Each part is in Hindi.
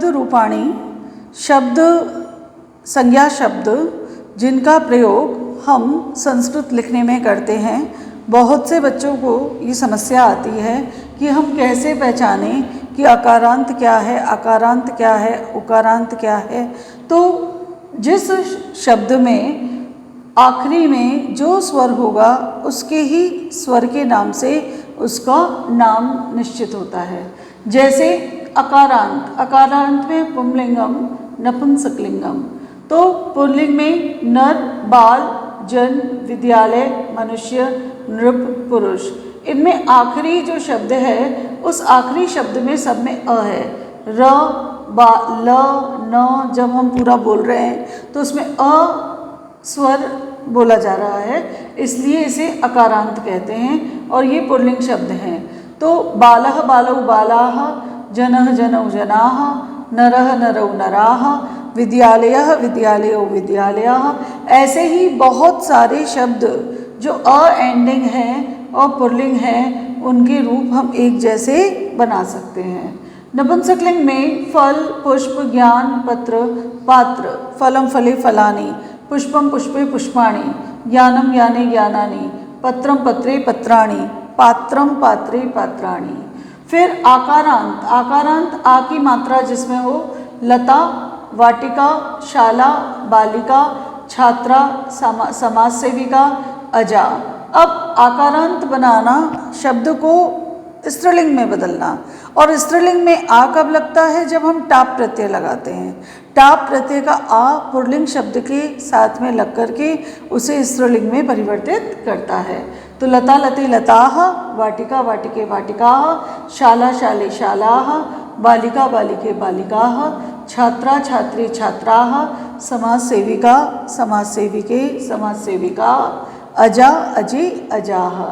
रूपाणी शब्द संज्ञा शब्द जिनका प्रयोग हम संस्कृत लिखने में करते हैं। बहुत से बच्चों को ये समस्या आती है कि हम कैसे पहचानें कि अकारांत क्या है, अकारांत क्या है, उकारांत क्या है। तो जिस शब्द में आखिरी में जो स्वर होगा उसके ही स्वर के नाम से उसका नाम निश्चित होता है। जैसे अकारांत, अकारांत में पुंलिंगम नपुंसकलिंगम। तो पुल्लिंग में नर, बाल, जन, विद्यालय, मनुष्य, नृप, पुरुष। इनमें आखिरी जो शब्द है उस आखिरी शब्द में सब में अ है। र, बा, ल, न जब हम पूरा बोल रहे हैं तो उसमें अ स्वर बोला जा रहा है, इसलिए इसे अकारांत कहते हैं और ये पुल्लिंग शब्द हैं। तो बालः बालौ बालाः, जनः जनौ जनाः, नरः नरौ नराः, विद्यालयः विद्यालयो विद्यालयाः। ऐसे ही बहुत सारे शब्द जो अ एंडिंग हैं और पुल्लिंग हैं उनके रूप हम एक जैसे बना सकते हैं। नपुंसकलिंग में फल, पुष्प, ज्ञान, पत्र, पात्र, फलम फले फलानि, पुष्पम पुष्पे पुष्पाणि, ज्ञानम ज्ञाने ज्ञानानि, पत्रम पत्रे पत्राणि, पात्रम पात्रे पात्राणि। फिर आकारांत, आकारांत आ की मात्रा जिसमें हो, लता, वाटिका, शाला, बालिका, छात्रा, समाज सेविका, अजा। अब आकारांत बनाना शब्द को स्त्रीलिंग में बदलना, और स्त्रीलिंग में आ कब लगता है? जब हम टाप प्रत्यय लगाते हैं। टाप प्रत्यय का आ पुल्लिंग शब्द के साथ में लग करके उसे स्त्रीलिंग में परिवर्तित करता है। तो लता लते लताः, वाटिका वाटिके वाटिकाः, शाला शाले शालाः, बालिका बालिके बालिकाः, छात्रा छात्रे छात्राः, समाज सेविका समाज सेविके समाज सेविका, अजा अजे अजाः।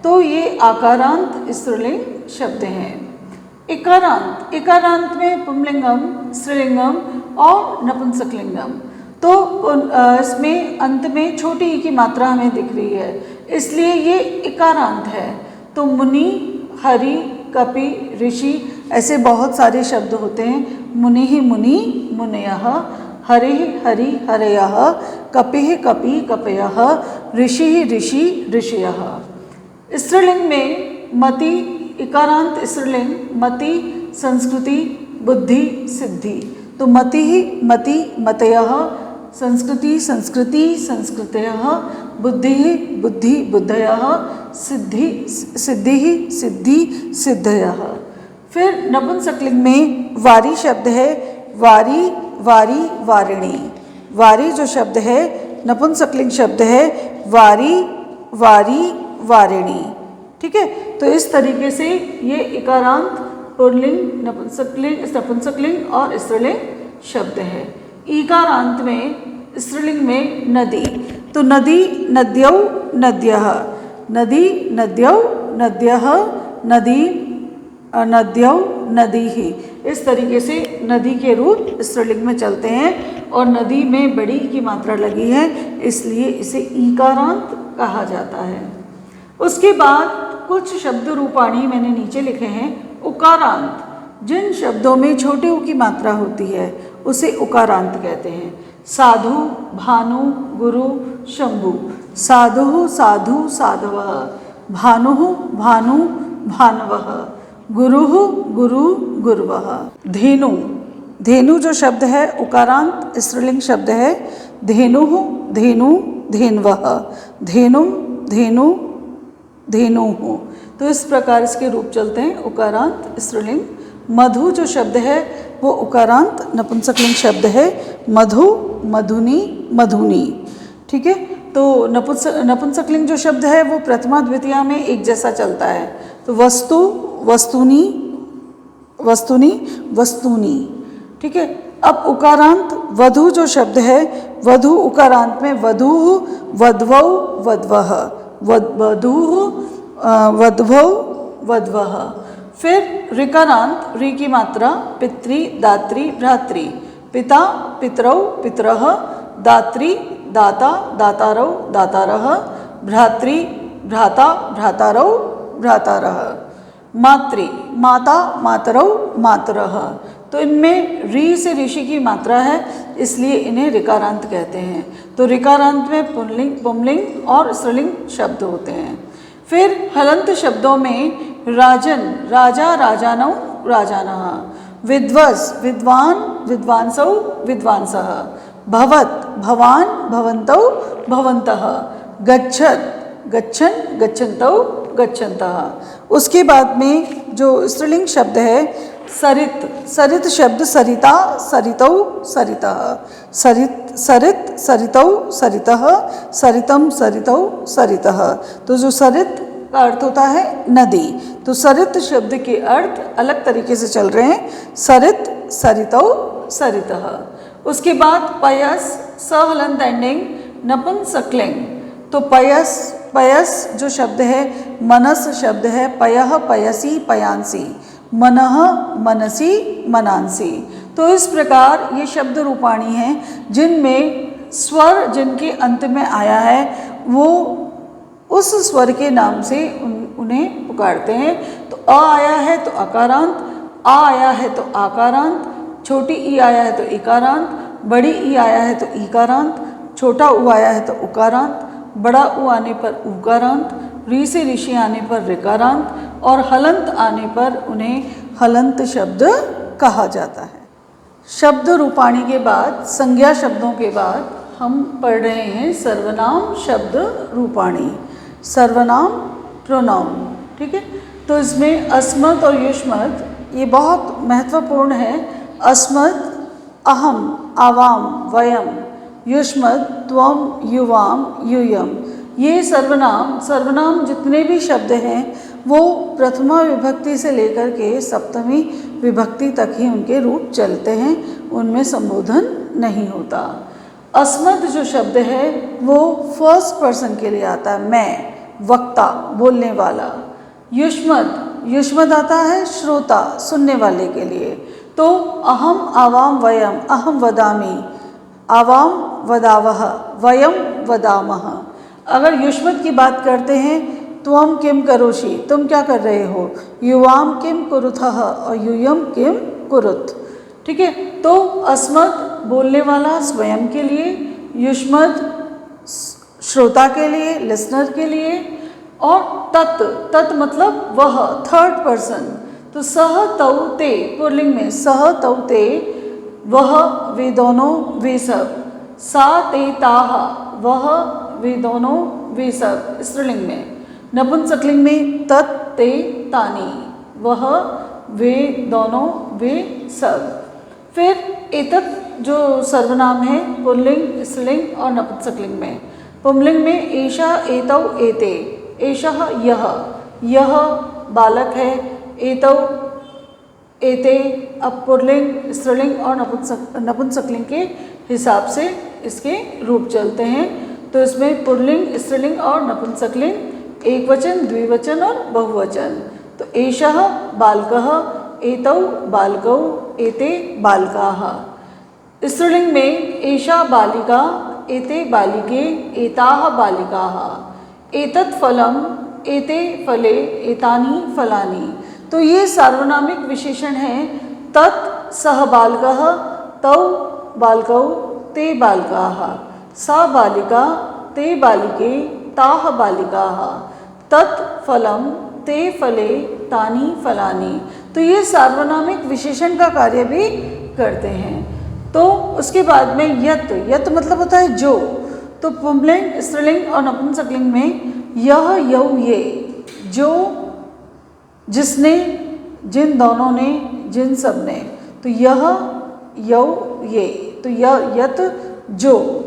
तो ये आकारांत स्त्रीलिंग शब्द हैं। इकारांत, इकारांत में पुंलिंगम, स्त्रीलिंगम और नपुंसकलिंगम। तो इसमें अंत में छोटी ई की मात्रा हमें दिख रही है, इसलिए ये इकारांत है। तो मुनि, हरि, कपि, ऋषि, ऐसे बहुत सारे शब्द होते हैं। मुनि ही मुनि मुनयः, हरि हरि हरयः, कपिः कपि कपयः, ऋषि ही ऋषि ऋषयः। स्त्रीलिंग में मति, इकारांत स्त्रीलिंग मति, संस्कृति, बुद्धि, सिद्धि। तो मति ही मति मतयः, संस्कृति संस्कृति संस्कृतयः, बुद्धि ही बुद्धि बुद्धयः, सिद्धि सिद्धि ही सिद्धि सिद्धयः। फिर नपुंसकलिंग में वारी शब्द है, वारी वारी वारिणी। वारी जो शब्द है नपुंसकलिंग शब्द है, वारी वारी वारिणी। ठीक है, तो इस तरीके से ये इकारांत, पुल्लिंग, नपुंसकलिंग और स्त्रीलिंग शब्द है। ईकारांत में स्त्रीलिंग में नदी। तो नदी नद्यौ नद्यः, नदी नद्यौ नद्यः, नदी नद्यौ नदी ही। इस तरीके से नदी के रूप स्त्रीलिंग में चलते हैं और नदी में बड़ी की मात्रा लगी है, इसलिए इसे ईकारांत कहा जाता है। उसके बाद कुछ शब्द रूपाणी मैंने नीचे लिखे हैं। उकारांत, जिन शब्दों में छोटे ऊ की मात्रा होती है उसे उकारांत कहते हैं। साधु, भानु, गुरु, शंभु। साधु साधु साधवः, भानु भानु भानवः, गुरु गुरु गुरवः। धेनु, धेनु जो शब्द है उकारांत स्त्रीलिंग शब्द है। धेनु धेनु धेनवः, धेनु धेनु धेनुः। तो इस प्रकार इसके रूप चलते हैं उकारांत स्त्रीलिंग। मधु जो शब्द है वो उकारांत नपुंसकलिंग शब्द है। मधु मधुनी मधुनी। ठीक है, तो नपुंसकलिंग जो शब्द है वो प्रथमा द्वितीया में एक जैसा चलता है। तो वस्तु वस्तुनी वस्तुनी वस्तुनी। ठीक है, अब उकारांत वधु जो शब्द है, वधु उकारांत में वधु वधवौ वधवः, वधु वधवौ वधवः। फिर ऋकारांत, ऋ की मात्रा पितृ दात्री भ्रातृ। पिता पितरौ पितरः, दात्री दाता दातारौ दातारः, भ्रातृ भ्राता भ्रातारौ भ्रातारः। मातृ माता मातरौ मातरः। तो इनमें री से ऋषि की मात्रा है, इसलिए इन्हें ऋकारांत कहते हैं। तो ऋकारांत में पुंलिंग और स्त्रीलिंग शब्द होते हैं। फिर हलंत शब्दों में राजन, राजा, राजानौ, राजानः, विद्वस्, विद्वान, विद्वांसौ, विद्वांसः, भवत्, भवान, भवन्तौ, भवन्तः, गच्छत्, गच्छन्, गच्छन्तौ, गच्छन्तः। उसके बाद में जो स्त्रीलिंग शब्द है सरित, सरित शब्द सरिता, सरितौ, सरितः, सरित, सरित, सरितौ, सरितः, सरितम, सरितौ, सरितः। तो जो सरित का अर्थ होता है नदी, तो सरित शब्द के अर्थ अलग तरीके से चल रहे हैं, सरित, सरितौ, सरितः। उसके बाद पयस, सहलंत एंडिंग, नपुंसकलिंग। तो पयस, पयस जो शब्द है मनस शब्द है, पयः, पयसी, पयांसी, मनः, मनसी, मनांसी। तो इस प्रकार ये शब्द रूपाणी हैं जिनमें स्वर जिनके अंत में आया है वो उस स्वर के नाम से उन्हें पुकारते हैं। तो अ आया है तो अकारांत, आ आया है तो आकारांत, छोटी ई आया है तो इकारांत, बड़ी ई आया है तो ईकारांत, छोटा उ आया है तो उकारांत, बड़ा उ आने पर ऊकारांत, री से ऋषि आने पर ऋकारांत और हलंत आने पर उन्हें हलंत शब्द कहा जाता है। शब्द रूपाणी के बाद, संज्ञा शब्दों के बाद हम पढ़ रहे हैं सर्वनाम शब्द रूपाणी, सर्वनाम प्रोनाउन। ठीक है, तो इसमें अस्मत् और युष्मत् ये बहुत महत्वपूर्ण है। अस्मत् अहम, आवाम, वयम, युष्मत् त्वम, युवाम, यूयम। ये सर्वनाम जितने भी शब्द हैं वो प्रथमा विभक्ति से लेकर के सप्तमी विभक्ति तक ही उनके रूप चलते हैं, उनमें संबोधन नहीं होता। अस्मत् जो शब्द है वो फर्स्ट पर्सन के लिए आता है, मैं, वक्ता, बोलने वाला। युष्मत् आता है श्रोता, सुनने वाले के लिए। तो अहम, आवाम, वयम, अहम वदामि, आवाम वदावः, वयम वदामः। अगर युष्मत् की बात करते हैं, त्वम किम करोषि, तुम क्या कर रहे हो, युवाम किम कुरुथः और यूयम किम कुरुत। ठीक है, तो अस्मत् बोलने वाला स्वयं के लिए, युष्मत् श्रोता के लिए, लिसनर के लिए, और तत् मतलब वह, थर्ड पर्सन। तो सह तौ ते पुल्लिंग में, सह तौ ते, वह, वे दोनों, वे सब। सा ते ताः, वह, वे दोनों, वे सब स्त्रीलिंग में। नपुंसकलिंग में तत् ते तानि, वह, वे दोनों, वे सब। फिर एतत् जो सर्वनाम है पुल्लिंग, स्त्रीलिंग और नपुंसकलिंग में। पुंलिंग में एषा, एतौ, एते, एषः यह बालक है, एतौ एते। अब पुल्लिंग, स्त्रीलिंग और नपुंसकलिंग के हिसाब से इसके रूप चलते हैं। तो इसमें पुल्लिंग, स्त्रीलिंग और नपुंसकलिंग, एक वचन, द्विवचन और बहुवचन। तो एषः बालकः, एतौ बालकौ, एते बालकाः। स्त्रीलिंग में एषा बालिका, एते बालिके, एताः बालिकाः। एतत् फलम, एते फले, एतानि फलानि। तो ये सार्वनामिक विशेषण हैं। तत् सः बालकः, तौ बालकौ, ते बालकाः। सा बालिका, ते बालिके, ताः बालिकाः। तत् फलम, ते फले, तानि फलानि। तो ये सार्वनामिक विशेषण का कार्य भी करते हैं। तो उसके बाद में यत्, यत् मतलब होता है जो। तो पुंलिंग, स्त्रीलिंग और नपुंसकलिंग में यह, यौ, ये, जो, जिसने, जिन दोनों ने, जिन सब ने। तो यह, यौ, ये। तो यत् जो,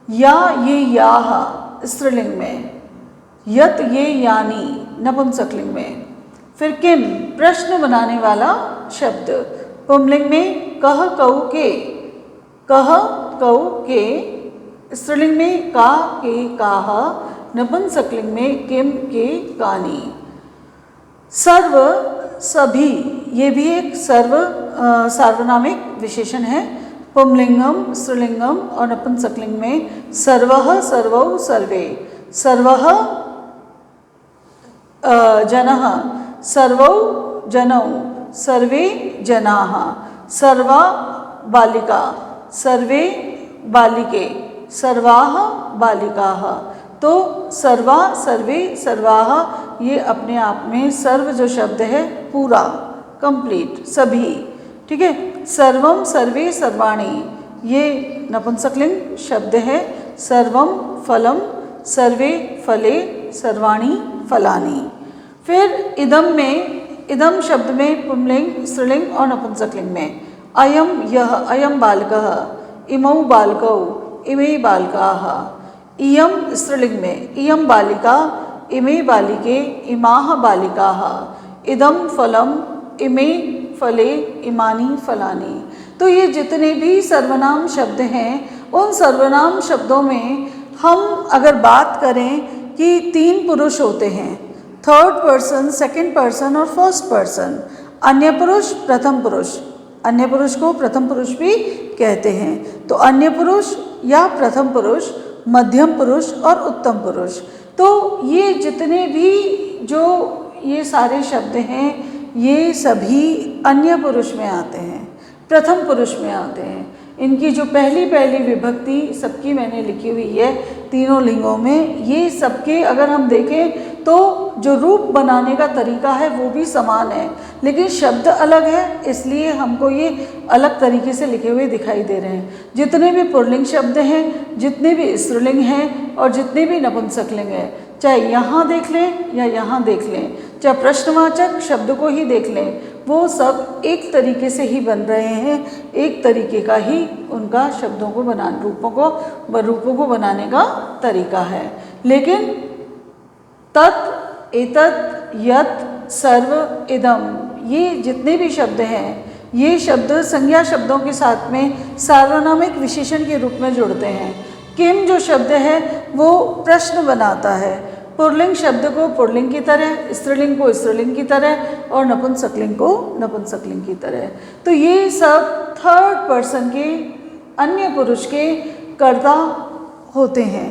या, ये, याः स्त्रीलिंग में, यत्, ये, यानि नपुंसकलिंग में। फिर किम, प्रश्न बनाने वाला शब्द। पुंलिंग में कह, कौ, के, कह, कौ, के, स्त्रीलिंग में का, के, काः, नपुंसकलिंग में किम, के, कानि। सर्व, सभी, ये भी एक सार्वनामिक विशेषण है। पुंलिंगम, स्त्रीलिंगम और नपुंसकलिंग में सर्वः, सर्वौ, सर्वे, सर्वः जनः, सर्वौ जनौ, सर्वे जनाः, सर्वा बालिका, सर्वे बालिके, सर्वाः बालिकाः। तो सर्वा, सर्वे, सर्वाः ये अपने आप में सर्व जो शब्द है पूरा, कंप्लीट, सभी, ठीक है। सर्वम, सर्वे, सर्वाणी ये नपुंसकलिंग शब्द है। सर्वम फलम, सर्वे फले, सर्वाणी फलानी। फिर इदम में, इदम शब्द में पुंलिंग, स्त्रीलिंग और नपुंसकलिंग में अयम, यह, अयम बालकः, इमौ बालकौ, इमे बालकाः। इयम स्त्रीलिंग में इयम बालिका, इमे बालिके, इमाः बालिकाः। इदम फलम, इमे फले, इमानी फलानी। तो ये जितने भी सर्वनाम शब्द हैं उन सर्वनाम शब्दों में हम अगर बात करें कि तीन पुरुष होते हैं, थर्ड पर्सन, सेकंड पर्सन और फर्स्ट पर्सन। अन्य पुरुष, प्रथम पुरुष, अन्य पुरुष को प्रथम पुरुष भी कहते हैं। तो अन्य पुरुष या प्रथम पुरुष, मध्यम पुरुष और उत्तम पुरुष। तो ये जितने भी जो ये सारे शब्द हैं ये सभी अन्य पुरुष में आते हैं, प्रथम पुरुष में आते हैं। इनकी जो पहली पहली विभक्ति सबकी मैंने लिखी हुई है तीनों लिंगों में। ये सबके अगर हम देखें तो जो रूप बनाने का तरीका है वो भी समान है, लेकिन शब्द अलग है, इसलिए हमको ये अलग तरीके से लिखे हुए दिखाई दे रहे हैं। जितने भी पुल्लिंग शब्द हैं, जितने भी स्त्रीलिंग हैं और जितने भी नपुंसकलिंग हैं, चाहे यहाँ देख लें या यहाँ देख लें, चाहे प्रश्नवाचक शब्द को ही देख लें, वो सब एक तरीके से ही बन रहे हैं, एक तरीके का ही उनका शब्दों को बनाने, रूपों को बनाने का तरीका है। लेकिन तत्, एतत्, यत्, सर्व, इदम ये जितने भी शब्द हैं ये शब्द संज्ञा शब्दों के साथ में सार्वनामिक विशेषण के रूप में जुड़ते हैं। किम जो शब्द है वो प्रश्न बनाता है, पुल्लिंग शब्द को पुल्लिंग की तरह, स्त्रीलिंग को स्त्रीलिंग की तरह और नपुंसकलिंग को नपुंसकलिंग की तरह। तो ये सब थर्ड पर्सन के, अन्य पुरुष के कर्ता होते हैं,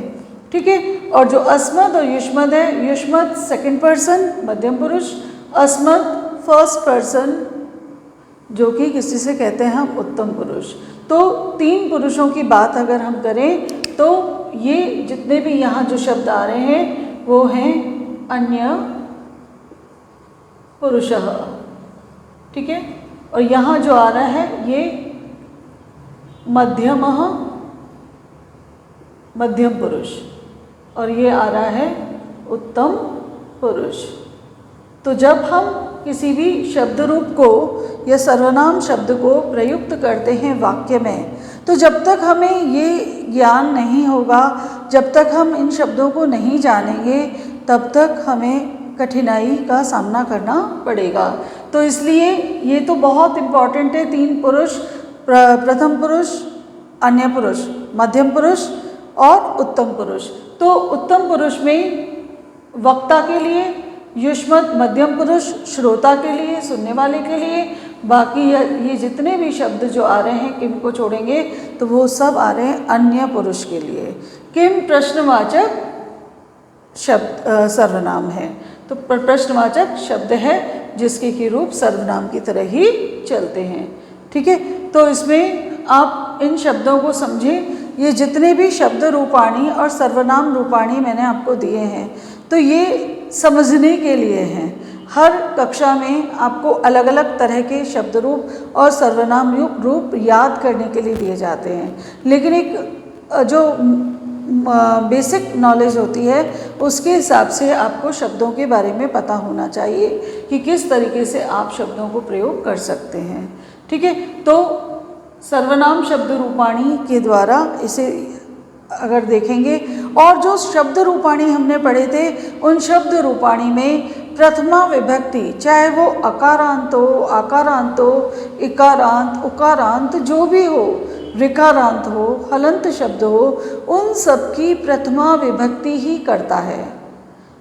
ठीक है। और जो अस्मद और युष्मद है, युष्मद सेकंड पर्सन मध्यम पुरुष, अस्मद फर्स्ट पर्सन जो कि किसी से कहते हैं हम उत्तम पुरुष। तो तीन पुरुषों की बात अगर हम करें तो ये जितने भी यहाँ जो शब्द आ रहे हैं वो हैं अन्य पुरुषः, ठीक है। और यहाँ जो आ रहा है ये मध्यमः, मध्यम पुरुष, और ये आ रहा है उत्तम पुरुष। तो जब हम किसी भी शब्द रूप को या सर्वनाम शब्द को प्रयुक्त करते हैं वाक्य में, तो जब तक हमें ये ज्ञान नहीं होगा, जब तक हम इन शब्दों को नहीं जानेंगे, तब तक हमें कठिनाई का सामना करना पड़ेगा। तो इसलिए ये तो बहुत इम्पॉर्टेंट है, तीन पुरुष, प्रथम पुरुष, अन्य पुरुष, मध्यम पुरुष और उत्तम पुरुष। तो उत्तम पुरुष में वक्ता के लिए, युष्मत मध्यम पुरुष श्रोता के लिए, सुनने वाले के लिए, बाकी ये जितने भी शब्द जो आ रहे हैं किम को छोड़ेंगे तो वो सब आ रहे हैं अन्य पुरुष के लिए। किम प्रश्नवाचक शब्द सर्वनाम है, तो प्रश्नवाचक शब्द है जिसके की रूप सर्वनाम की तरह ही चलते हैं, ठीक है। तो इसमें आप इन शब्दों को समझें। ये जितने भी शब्द रूपाणी और सर्वनाम रूपाणी मैंने आपको दिए हैं तो ये समझने के लिए हैं। हर कक्षा में आपको अलग अलग तरह के शब्द रूप और सर्वनाम रूप याद करने के लिए दिए जाते हैं, लेकिन एक जो बेसिक नॉलेज होती है उसके हिसाब से आपको शब्दों के बारे में पता होना चाहिए कि किस तरीके से आप शब्दों को प्रयोग कर सकते हैं, ठीक है। तो सर्वनाम शब्द रूपाणी के द्वारा इसे अगर देखेंगे, और जो शब्द रूपाणी हमने पढ़े थे उन शब्द रूपाणी में प्रथमा विभक्ति, चाहे वो अकारांत हो, आकारांत हो, इकारांत, उकारांत जो भी हो, ऋकारांत हो, हलंत शब्द हो, उन सब की प्रथमा विभक्ति ही करता है।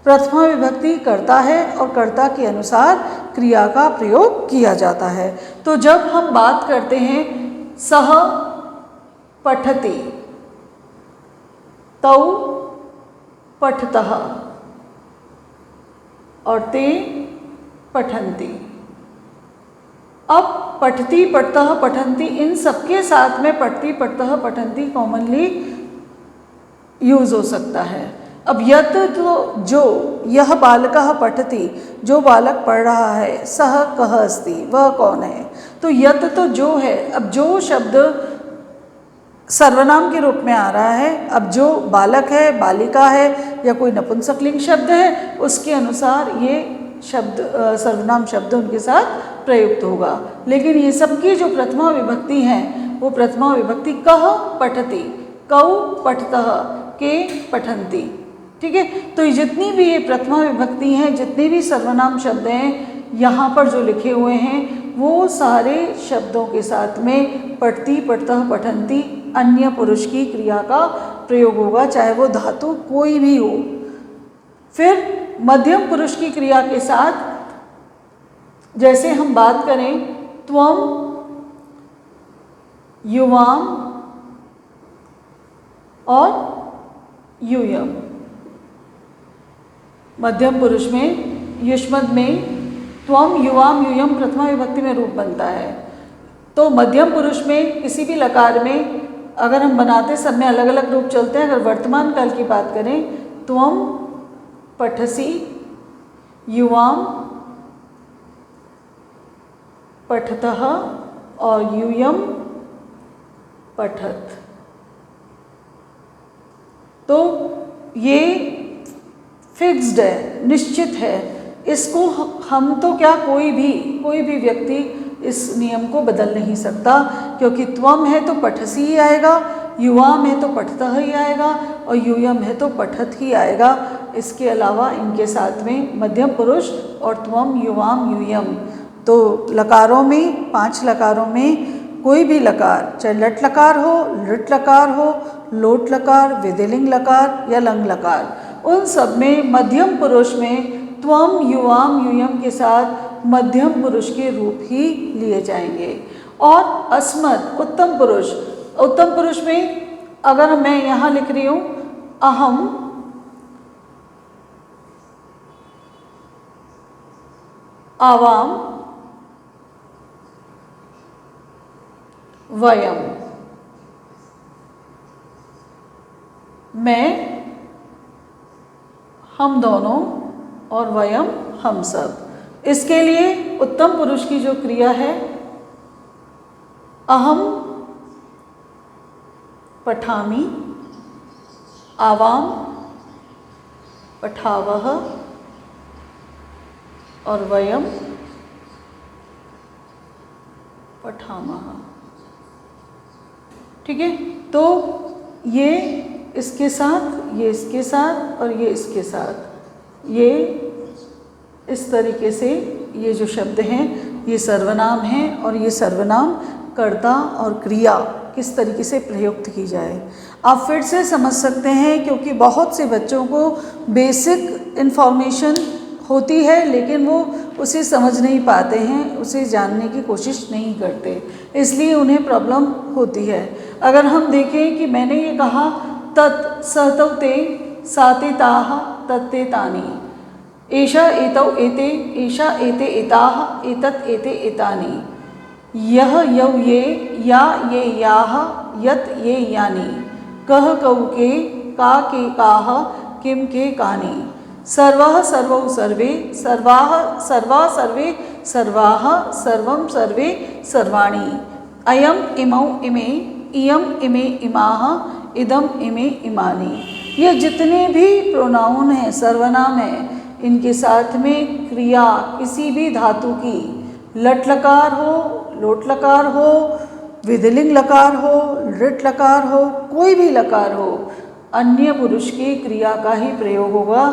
प्रथमा विभक्ति करता है और कर्ता के अनुसार क्रिया का प्रयोग किया जाता है। तो जब हम बात करते हैं सह पठति, तौ पठतः और ते पठन्ति। अब पठती, पठतः, पठन्ति, इन सबके साथ में पठती, पठतः, पठन्ति कॉमनली यूज हो सकता है। अब यत तो जो, यह बालकः पठति, जो बालक पढ़ रहा है, सह कः अस्ति, वह कौन है। तो यत तो जो है, अब जो शब्द सर्वनाम के रूप में आ रहा है, अब जो बालक है, बालिका है या कोई नपुंसकलिंग शब्द है, उसके अनुसार ये शब्द सर्वनाम शब्द उनके साथ प्रयुक्त होगा। लेकिन ये सबकी जो प्रथमा विभक्ति हैं वो प्रथमा विभक्ति कह पठति, कौ पठतः, के पठन्ति। ठीक है, तो ये जितनी भी ये प्रथमा विभक्ति हैं, जितने भी सर्वनाम शब्द हैं यहाँ पर जो लिखे हुए हैं, वो सारे शब्दों के साथ में पठती, पठतः, पठन्ति अन्य पुरुष की क्रिया का प्रयोग होगा, चाहे वो धातु कोई भी हो। फिर मध्यम पुरुष की क्रिया के साथ जैसे हम बात करें, त्वम, युवाम और यूयम। मध्यम पुरुष में युष्मद में त्वम, युवाम, यूयम प्रथमा विभक्ति में रूप बनता है। तो मध्यम पुरुष में किसी भी लकार में अगर हम बनाते सब में अलग अलग रूप चलते हैं। अगर वर्तमान काल की बात करें, त्वम पठसि, युवाम पठतः और यूयम पठत। तो ये फिक्स्ड है, निश्चित है। इसको हम तो क्या कोई भी व्यक्ति इस नियम को बदल नहीं सकता, क्योंकि त्वम है तो पठसी ही आएगा, युवाम है तो पठतः ही आएगा और यूयम है तो पठत ही आएगा। इसके अलावा इनके साथ में मध्यम पुरुष और त्वम, युवाम, यूयम। तो लकारों में, 5 लकारों में कोई भी लकार, चाहे लट लकार हो, लृट लकार हो, लोट लकार, विधिलिंग लकार या लंग लकार, उन सब में मध्यम पुरुष में त्वम, युवाम, यूयम के साथ मध्यम पुरुष के रूप ही लिए जाएंगे। और अस्मद उत्तम पुरुष में अगर मैं यहाँ लिख रही हूँ अहम, आवाम, वयम, मैं, हम दोनों और वयम हम सब। इसके लिए उत्तम पुरुष की जो क्रिया है, अहम पठामि, आवाम पठावः और वयम पठामः। ठीक है, तो ये इसके साथ, ये इसके साथ और ये इसके साथ, ये इस तरीके से ये जो शब्द हैं ये सर्वनाम हैं और ये सर्वनाम कर्ता और क्रिया किस तरीके से प्रयुक्त की जाए आप फिर से समझ सकते हैं, क्योंकि बहुत से बच्चों को बेसिक इन्फॉर्मेशन होती है लेकिन वो उसे समझ नहीं पाते हैं, उसे जानने की कोशिश नहीं करते, इसलिए उन्हें प्रॉब्लम होती है। अगर हम देखें कि मैंने ये कहा तत् सहतौ ते, साते ताः, तत्ते तानि, एषा एतौ एते, एषा एते एताः, एतत् एते एतानि, यह यौ ये, या ये याः, यत् ये यानि, कः कौ के, का के काः, किम के कानि, सर्वः सर्वौ सर्वे, सर्वाः सर्वा सर्वे सर्वाः, सर्वं सर्वे सर्वाणि, अयम् इमौ इमे, इयम् इमे इमाः, इदम इमे इमानि। ये जितने भी प्रोनाउन हैं, सर्वनाम हैं, इनके साथ में क्रिया किसी भी धातु की, लट लकार हो, लोट लकार हो, विधिलिंग लकार हो, लृट लकार हो, कोई भी लकार हो, अन्य पुरुष की क्रिया का ही प्रयोग होगा।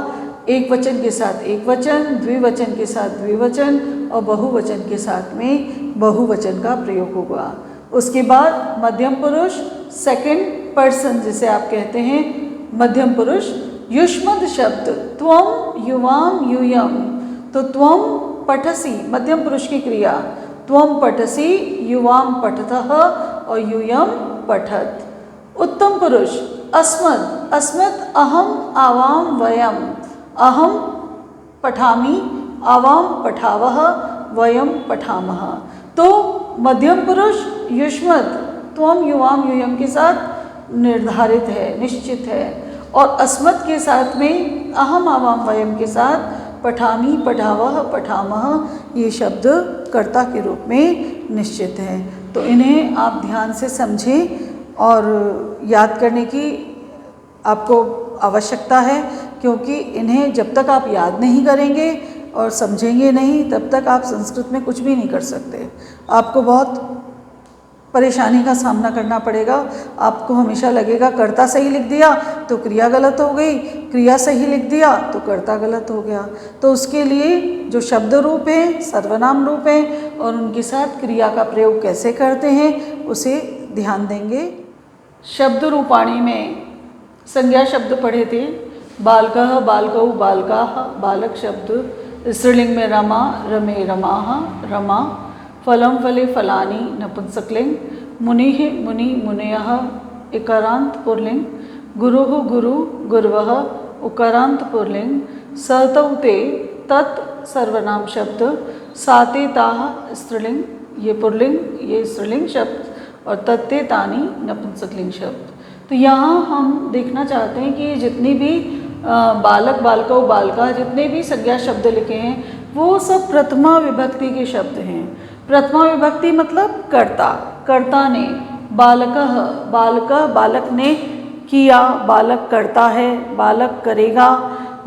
एक वचन के साथ एक वचन, द्विवचन के साथ द्विवचन और बहुवचन के साथ में बहुवचन का प्रयोग होगा। उसके बाद मध्यम पुरुष, सेकंड पर्सन जिसे आप कहते हैं मध्यम पुरुष, युष्मद शब्द त्वम, युवाम, यूयम। तो त्वम पठसी, मध्यम पुरुष की क्रिया, त्वम पठसी, युवाम पठतः और यूयम पठत। उत्तम पुरुष अस्मद, अस्मद अहम, आवाम, वयम, अहम पठामि, आवाम पठावः, वयम पठामः। तो मध्यम पुरुष युष्मत् त्वम युवाम यूयम के साथ निर्धारित है, निश्चित है। और अस्मत् के साथ में अहम आवाम वयम के साथ पठामी पठावह पठामह ये शब्द कर्ता के रूप में निश्चित हैं। तो इन्हें आप ध्यान से समझें और याद करने की आपको आवश्यकता है, क्योंकि इन्हें जब तक आप याद नहीं करेंगे और समझेंगे नहीं तब तक आप संस्कृत में कुछ भी नहीं कर सकते। आपको बहुत परेशानी का सामना करना पड़ेगा। आपको हमेशा लगेगा कर्ता सही लिख दिया तो क्रिया गलत हो गई, क्रिया सही लिख दिया तो कर्ता गलत हो गया। तो उसके लिए जो शब्द रूप हैं, सर्वनाम रूप हैं और उनके साथ क्रिया का प्रयोग कैसे करते हैं उसे ध्यान देंगे। शब्द रूपाणी में संज्ञा शब्द पढ़े थे। बालकः बालकौ बालकाः, बालक शब्द स्त्रीलिंग में रमा रमे रमाः रमा, फलम फले फलानी नपुंसकलिंग, मुनिः मुनि मुनयः इकारांत पुल्लिंग, गुरुः गुरु गुरवः उकारांत पुल्लिंग, सतौ ते तत् सर्वनाम शब्द, साते ताः स्त्रीलिंग ये पुल्लिंग ये स्त्रीलिंग शब्द और तत्ते तानी नपुंसकलिंग शब्द। तो यहाँ हम देखना चाहते हैं कि जितनी भी बालक बालकौ बालका जितने भी संज्ञा शब्द लिखे हैं वो सब प्रथमा विभक्ति के शब्द हैं। प्रथमा विभक्ति मतलब कर्ता, कर्ता ने, बालकः बालक बालक ने किया, बालक करता है, बालक करेगा,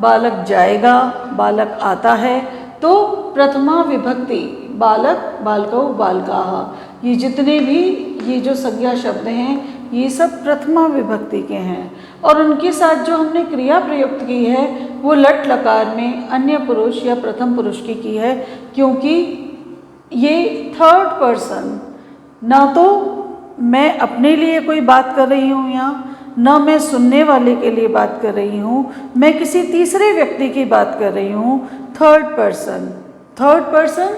बालक जाएगा, बालक आता है। तो प्रथमा विभक्ति बालक बालकौ बालकाः ये जितने भी ये जो संज्ञा शब्द हैं ये सब प्रथमा विभक्ति के हैं। और उनके साथ जो हमने क्रिया प्रयुक्त की है वो लट लकार में अन्य पुरुष या प्रथम पुरुष की है, क्योंकि ये थर्ड पर्सन, ना तो मैं अपने लिए कोई बात कर रही हूँ यहाँ, ना मैं सुनने वाले के लिए बात कर रही हूँ, मैं किसी तीसरे व्यक्ति की बात कर रही हूँ। थर्ड पर्सन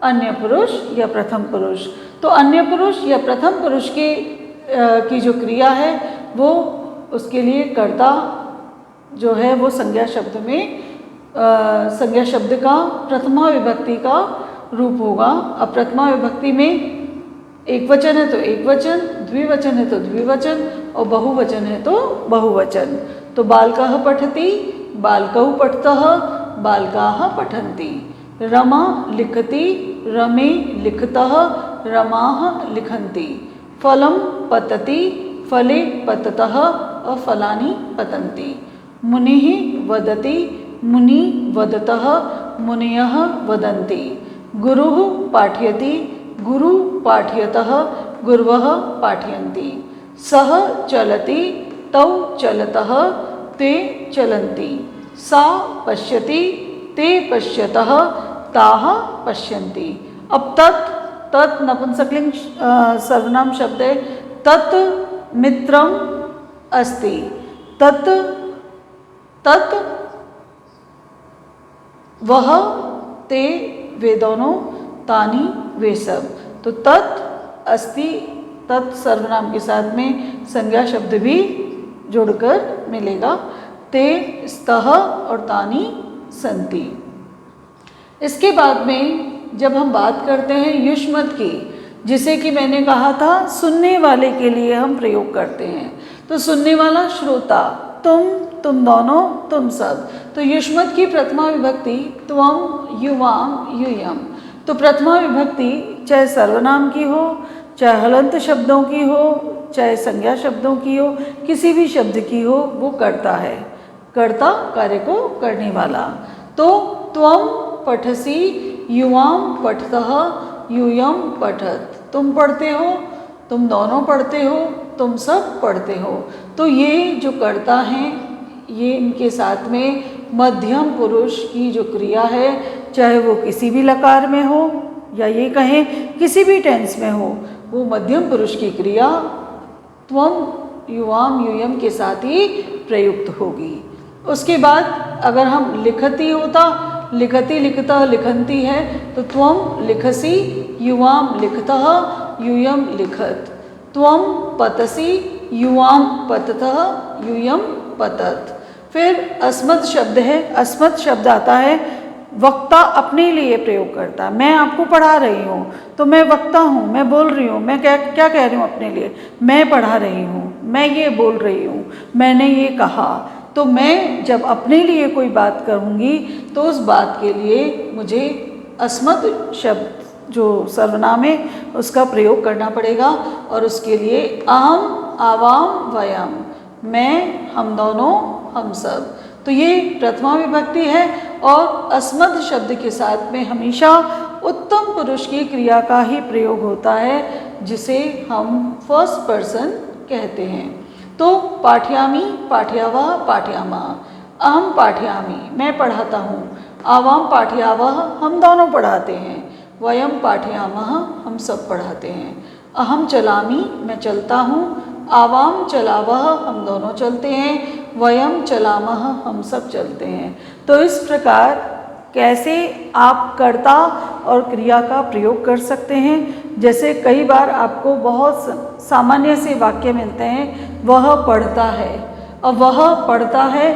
अन्य पुरुष या प्रथम पुरुष। तो अन्य पुरुष या प्रथम पुरुष की जो क्रिया है वो उसके लिए कर्ता जो है वो संज्ञा शब्द में संज्ञा शब्द का प्रथमा विभक्ति का रूप होगा। अब प्रथमा विभक्ति में एक वचन है तो एक वचन, द्विवचन है तो द्विवचन और बहुवचन है तो बहुवचन। तो बालकः पठति, बालकौ पठतः, बालकाः पठन्ति, रमा लिखति, रमे लिखतः, रमाः लिखन्ति, फलं पतति, फले पततः और फलानि पतन्ति, मुनिः वदति, मुनि वदतः, मुनयः वदन्ति, गुरुः पाठयति, गुरु पाठयतः, गुरवः पाठयन्ति, सः चलति, तौ चलतः, ते चलन्ति, सा पश्यति, ते पश्यतः, ताः पश्यन्ति। अब तत् नपुंसकलिंग सर्वनाम शब्द है। तत् मित्रम अस्ति, तत् वह, ते वे दोनों, तानी वे सब। तो तत् अस्ति, तत् सर्वनाम के साथ में संज्ञा शब्द भी जोड़कर मिलेगा। ते स्तः और तानी संति। इसके बाद में जब हम बात करते हैं युष्मत् की, जिसे कि मैंने कहा था सुनने वाले के लिए हम प्रयोग करते हैं। तो सुनने वाला श्रोता, तुम दोनों, तुम सब। तो युष्मत् की प्रथमा विभक्ति त्वम युवाम यूयम। तो प्रथमा विभक्ति चाहे सर्वनाम की हो, चाहे हलंत शब्दों की हो, चाहे संज्ञा शब्दों की हो, किसी भी शब्द की हो, वो करता है, कर्ता कार्य को करने वाला। तो त्वम पठसि, युवाम पठतः, यूयम पठत। तुम पढ़ते हो, तुम दोनों पढ़ते हो, तुम सब पढ़ते हो। तो ये जो कर्ता हैं ये इनके साथ में मध्यम पुरुष की जो क्रिया है, चाहे वो किसी भी लकार में हो या ये कहें किसी भी टेंस में हो, वो मध्यम पुरुष की क्रिया त्वम युवाम यूयम के साथ ही प्रयुक्त होगी। उसके बाद अगर हम लिखती होता, लिखति लिखतः लिखन्ति है, तो त्वम लिखसि, युवाम लिखतः, यूयम लिखत। त्वम पतसि, युवाम पततः, यूयम पतत। फिर अस्मत् शब्द है। अस्मत् शब्द आता है वक्ता अपने लिए प्रयोग करता है। मैं आपको पढ़ा रही हूँ तो मैं वक्ता हूँ, मैं बोल रही हूँ, मैं क्या क्या कह रही हूँ अपने लिए, मैं पढ़ा रही हूँ, मैं ये बोल रही हूँ, मैंने ये कहा। तो मैं जब अपने लिए कोई बात कहूँगी तो उस बात के लिए मुझे अस्मत् शब्द जो सर्वनाम है उसका प्रयोग करना पड़ेगा, और उसके लिए अहम, आवाम, वयम, मैं, हम दोनों, हम सब। तो ये प्रथमा विभक्ति है और अस्मत् शब्द के साथ में हमेशा उत्तम पुरुष की क्रिया का ही प्रयोग होता है, जिसे हम फर्स्ट पर्सन कहते हैं। तो पाठयामि, पाठयावः, पाठयामः, अहम पाठयामि, मैं पढ़ाता हूँ, आवाम पाठयावः, हम दोनों पढ़ाते हैं, वयम पाठयामः, हम सब पढ़ाते हैं, अहम चलामि, मैं चलता हूँ, आवाम चलावः, हम दोनों चलते हैं, वयम चलामः, हम सब चलते हैं। तो इस प्रकार कैसे आप कर्ता और क्रिया का प्रयोग कर सकते हैं। जैसे कई बार आपको बहुत सामान्य से वाक्य मिलते हैं, वह पढ़ता है। अब वह पढ़ता है,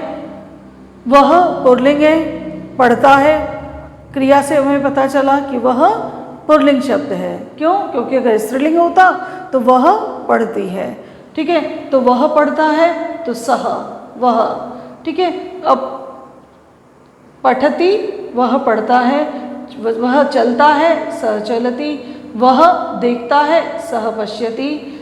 वह पुल्लिंग है, पढ़ता है, क्रिया से हमें पता चला कि वह पुल्लिंग शब्द है। क्यों? क्योंकि अगर स्त्रीलिंग होता तो वह पढ़ती है। ठीक है, तो वह पढ़ता है तो सह, वह। ठीक है, अब पठति, वह पढ़ता है, वह चलता है, सह चलति, वह देखता है, सह पश्यति,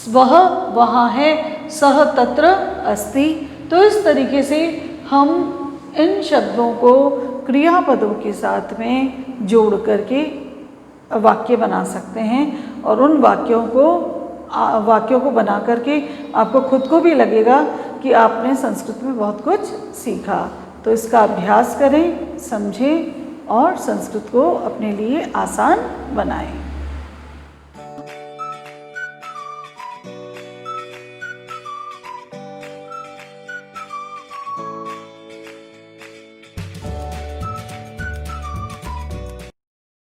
वह वहाँ है, सह तत्र अस्ति। तो इस तरीके से हम इन शब्दों को क्रियापदों के साथ में जोड़ करके वाक्य बना सकते हैं, और उन वाक्यों को बना करके आपको खुद को भी लगेगा कि आपने संस्कृत में बहुत कुछ सीखा। तो इसका अभ्यास करें, समझें और संस्कृत को अपने लिए आसान बनाएं।